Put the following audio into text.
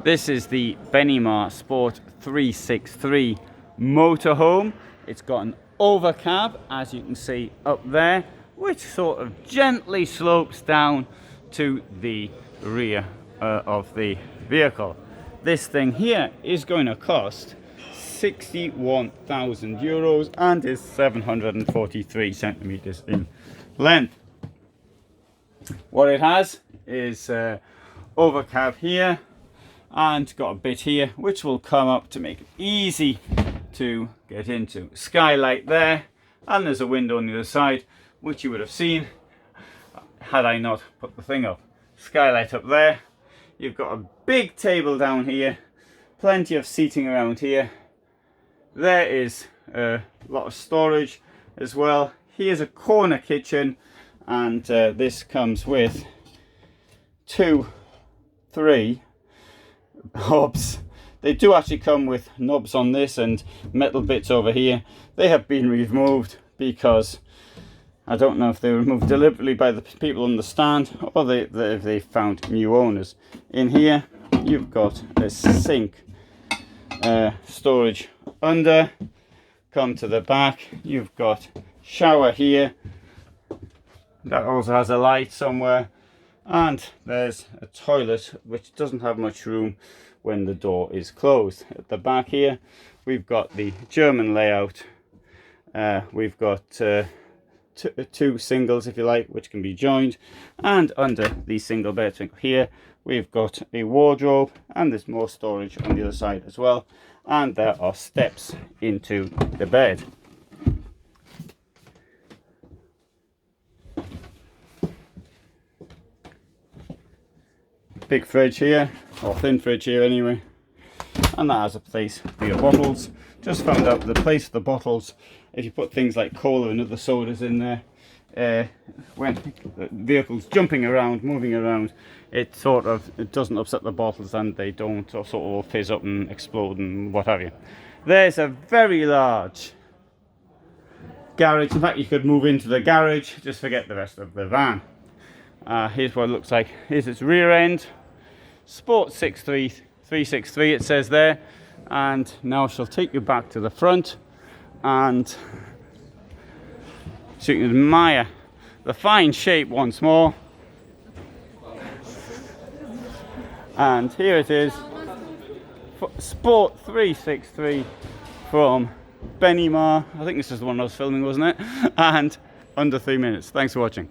This is the Benimar Sport 363 motorhome. It's got an overcab, as you can see up there, which sort of gently slopes down to the rear of the vehicle. This thing here is going to cost 61,000 euros and is 743 centimeters in length. What it has is overcab here and got a bit here which will come up to make it easy to get into. Skylight there, and there's a window on the other side which you would have seen had I not put the thing up. Skylight up there. You've got a big table down here, plenty of seating around here. There is a lot of storage as well. Here's a corner kitchen, and this comes with 3 hobs. They do actually come with knobs on this and metal bits over here. They have been removed because I don't know if they were removed deliberately by the people on the stand or they found new owners. In here you've got a sink, storage under. Come to the back, you've got shower here. That also has a light somewhere. And there's a toilet which doesn't have much room when the door is closed. At the back here we've got the German layout. We've got two singles, if you like, which can be joined, and under the single bed here we've got a wardrobe, and there's more storage on the other side as well, and there are steps into the bed. Big fridge here, or thin fridge here anyway, and that has a place for your bottles. Just found out the place for the bottles, if you put things like cola and other sodas in there, when the vehicle's jumping around, moving around, it doesn't upset the bottles, and they don't sort of fizz up and explode and what have you. There's a very large garage. In fact, you could move into the garage, just forget the rest of the van. Here's what it looks like. Here's its rear end, Sport 363 it says there, and now she'll take you back to the front, and so you can admire the fine shape once more. And here it is, Sport 363 from Benimar. I think this is the one I was filming, wasn't it? And under 3 minutes. Thanks for watching.